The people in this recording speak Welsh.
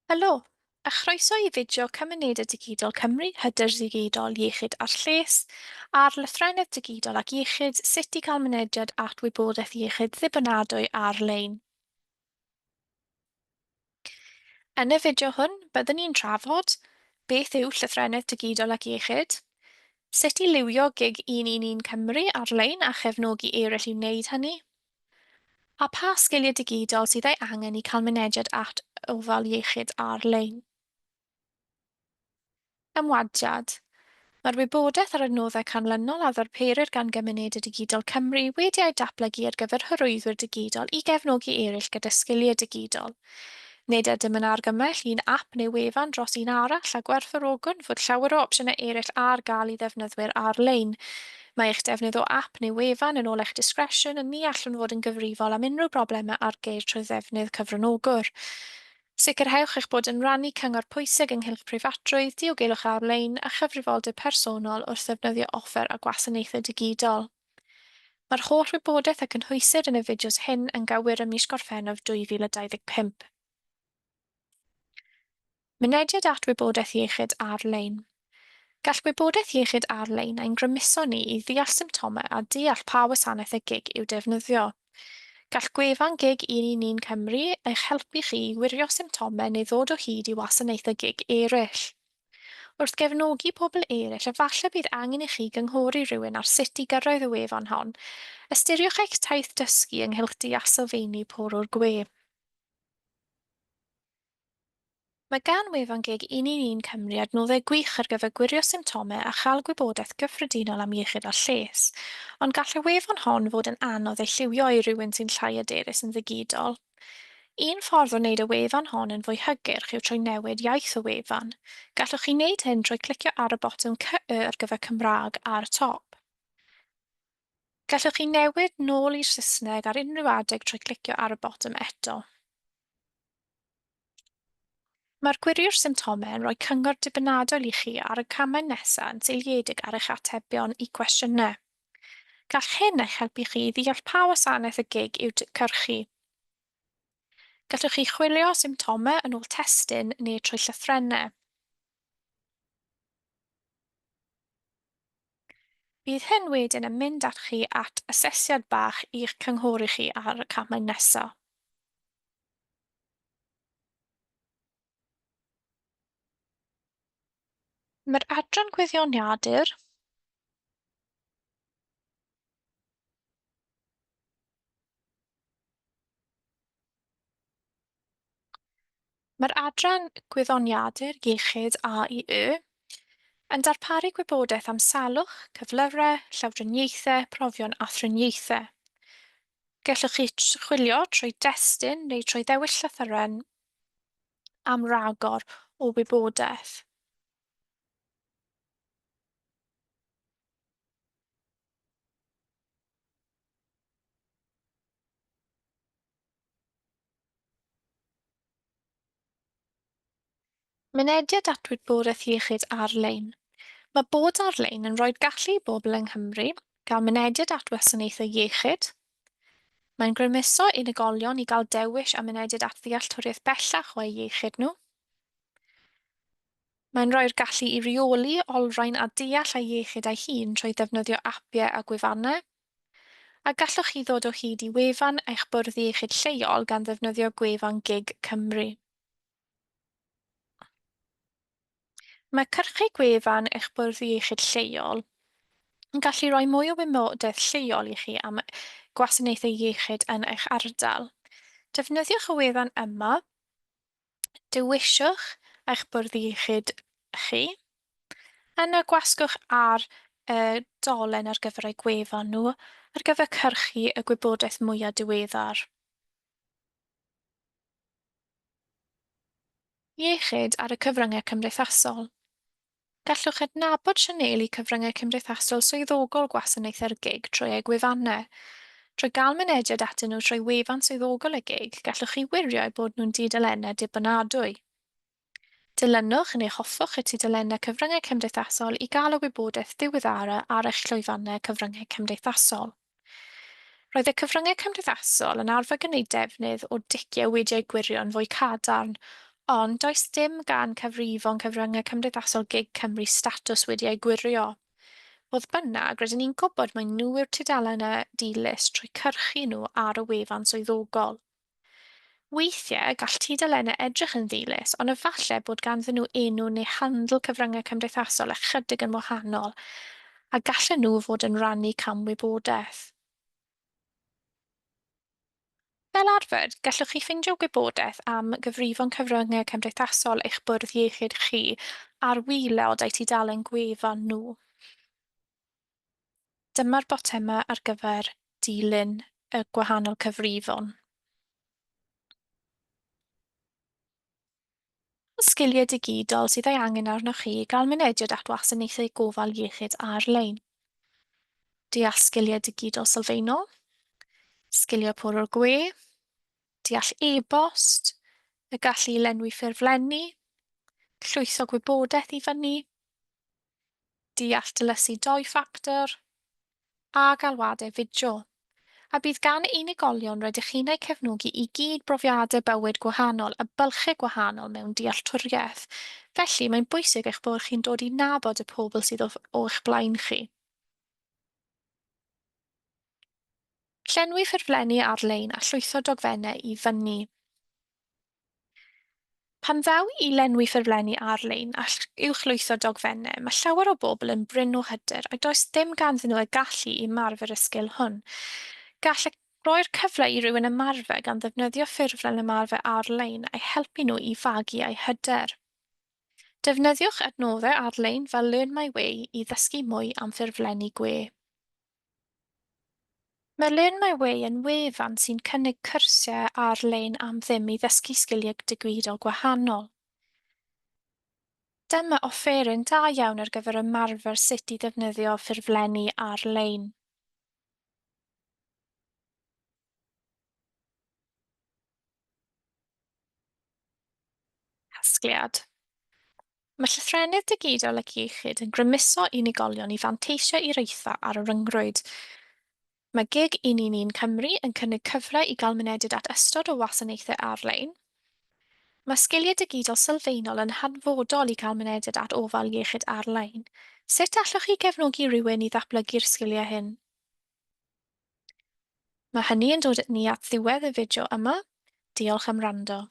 Helo, a chroeso i fideo Cymunedau Digidol Cymru, Hyder Digidol Iechyd a'r Lles, a'r Lythrennedd Digidol ac Iechyd, sut i gael mynediad at wybodaeth iechyd ddibynadwy ar-lein. Yn y fideo hwn, byddwn ni'n trafod beth yw Llythrennedd Digidol ac Iechyd, sut i liwio gig 111 Cymru ar-lein a chefnogi eraill i wneud hynny, a pa sgiliau digidol sydd ei angen i cael mynediad at ofal iechyd ar-lein. Ymwadiad. Mae'r wybodaeth ar adnoddau canlynol a ddarperir gan Gymunedau Digidol Cymru wedi ei datblygu ar gyfer hyrwyddwyr digidol i gefnogi eraill gyda sgiliau digidol. Nid ydym yn argymell un ap neu wefan dros un arall a gwerthfawrogon fod llawer o opsiynau eraill ar gael i ddefnyddwyr ar-lein. Mae eich defnydd o ap neu wefan yn ôl eich discretion yn ni allwn fod yn gyfrifol am unrhyw broblemau ar geir trwy ddefnydd cyfranogwr. Sicrhewch eich bod yn rannu cyngor pwysig ynghylch preifatrwydd, diogelwch ar-lein a chyfrifoldeb personol wrth ddefnyddio offer a gwasanaethau digidol. Mae'r holl wybodaeth ac cynhwysir yn y fideos hyn yn gywir ym mis Gorffennaf 2025. Mynediad at wybodaeth iechyd ar-lein. Gall wybodaeth iechyd ar-lein ein grymuso ni i ddeall symptomau a deall pa wasanaethau gig i'w defnyddio. Gall gwefan gig 111 Cymru eich helpu chi i wirio symptomau neu ddod o hyd i wasanaethau gig eraill. Wrth gefnogi pobl eraill, efallai bydd angen i chi gynghori rhywun ar sut i gyrraedd y wefan hon, ystyriwch eich taith dysgu ynghylch deall sylfaenu porwr gwe. Mae gan wefan gig 111 Cymru adnoddau gwych ar gyfer gwirio symptomau a chael gwybodaeth gyffredinol am iechyd a lles, ond gall y wefan hon fod yn anodd ei lliwio i rywun sy'n llai aderus yn ddigidol. Un ffordd o wneud y wefan hon yn fwy hygyrch yw trwy newid iaith y wefan. Gallwch chi wneud hyn trwy clicio ar y botwm CY ar gyfer Cymraeg ar y top. Gallwch chi newid nôl i'r Saesneg ar unrhyw adeg trwy clicio ar y botwm eto. Mae'r gwiriwr symptomau yn rhoi cyngor dibynadol i chi ar y camau nesaf yn seiliedig ar eich atebion i cwestiynau. Gall hyn eich helpu chi i ddeall pa wasanaeth y gig i'w cyrchu. Gallwch chi chwilio symptomau yn ôl testun neu trwy llythrennau. Bydd hyn wedyn yn mynd â chi at asesiad bach i'ch cynghori chi ar y camau nesaf. Mae'r adran gwyddoniadur Mae'r adran gwyddoniadur iechyd AIE yn darparu gwybodaeth am salwch, cyflyrau, llawdriniaethau, profion a thriniaethau. Gallwch chi chwilio trwy destun neu trwy ddewis llythyren am ragor o wybodaeth. Mynediad at wybodaeth iechyd ar-lein. Mae bod ar-lein yn rhoi gallu i bobl yng Nghymru gael mynediad at wasanaethau iechyd. Mae'n grymuso unigolion i gael dewis am mynediad at ddealltwriaeth bellach o'i iechyd nhw. Mae'n rhoi'r gallu i reoli olrhain a deall ei iechyd ei hun trwy ddefnyddio apiau a gwefannau. A gallwch chi ddod o hyd i wefan eich bwrdd iechyd lleol gan ddefnyddio gwefan gig Cymru. Mae cyrchu gwefan eich bwrdd iechyd lleol yn gallu rhoi mwy o wybodaeth lleol i chi am gwasanaethau iechyd yn eich ardal. Defnyddiwch y wefan yma, dewiswch eich bwrdd iechyd chi, yna gwasgwch ar dolen ar gyfer eu gwefan nhw ar gyfer cyrchu y gwybodaeth mwyaf diweddar. Iechyd ar y cyfryngau cymdeithasol. Gallwch adnabod sianeli cyfryngau cymdeithasol swyddogol gwasanaethau'r gig trwy eu gwefannau. Trwy gael mynediad atyn nhw trwy wefan swyddogol y gig, gallwch chi wirio eu bod nhw'n dudalennau dibynadwy. Dilynwch neu hoffwch y tudalennau cyfryngau cymdeithasol i gael y wybodaeth ddiweddara ar eich llwyfannau cyfryngau cymdeithasol. Roedd y cyfryngau cymdeithasol yn arfer gwneud defnydd o diciau wedi'u gwirio'n fwy cadarn, Ond does dim gan cyfrifon cyfryngau cymdeithasol GIG Cymru statws wedi ei gwirio. Fodd bynnag, rydyn ni'n gwybod mai nhw yw'r tudalennau dilys trwy cyrchu nhw ar y wefan swyddogol. Weithiau gall tudalennau edrych yn ddilys, ond efallai bod ganddyn nhw enw neu handl cyfryngau cymdeithasol ychydig yn wahanol, a gallen nhw fod yn rannu camwybodaeth. Fel arfer, gallwch chi ffeindio gwybodaeth am gyfrifon cyfryngau cymdeithasol eich bwrdd iechyd chi ar wylod eu tudalen gwefan nhw. Dyma'r botymau ar gyfer dilyn y gwahanol cyfrifon. Sgiliau digidol sydd ei angen arnoch chi i gael mynediad at wasanaethau gofal iechyd ar-lein. Deall sgiliau digidol sylfaenol, sgiliau pwrwr gwe, deall e-bost, y gallu i lenwi ffurflenni, llwytho gwybodaeth i fyny, deall dylysu doi-ffactor, a galwadau fideo. A bydd gan unigolion rydych chi'n ei cefnogi i gyd brofiadau bywyd gwahanol a bylchau gwahanol mewn dealltwriaeth. Felly mae'n bwysig eich bod chi'n dod i nabod y pobl sydd o'ch blaen chi. Llenwi ffurflenni ar-lein a llwytho dogfennau i fyny. Pan ddaw i lenwi ffurflenni ar-lein a i'w chlwytho dogfennau, mae llawer o bobl yn bryn o hyder a does dim ganddyn nhw y gallu i marfer y sgil hwn. Gall roi'r cyfle i rywun ymarfer gan ddefnyddio ffurflen ymarfer ar-lein a'i helpu nhw i fagu eu hyder. Defnyddiwch adnoddau ar-lein fel Learn My Way i ddysgu mwy am ffurflenni gwe. Mae Learn My Way yn wefan sy'n cynnig cyrsiau ar-lein am ddim i ddysgu sgiliau digidol gwahanol. Dyma offeryn da iawn ar gyfer ymarfer sut i ddefnyddio ffurflenni ar-lein. Casgliad. Mae llythrennedd digidol ac iechyd yn grymuso unigolion i fanteisio i'r eitha ar y ryngrwyd. Mae GIG 111 Cymru yn cynnig cyfle i gael mynediad at ystod o wasanaethau ar-lein. Mae sgiliau digidol sylfaenol yn hanfodol i gael mynediad at ofal iechyd ar-lein. Sut allwch chi gefnogi rhywun i ddatblygu'r sgiliau hyn? Mae hynny yn dod ni at ddiwedd y fideo yma. Diolch am wrando.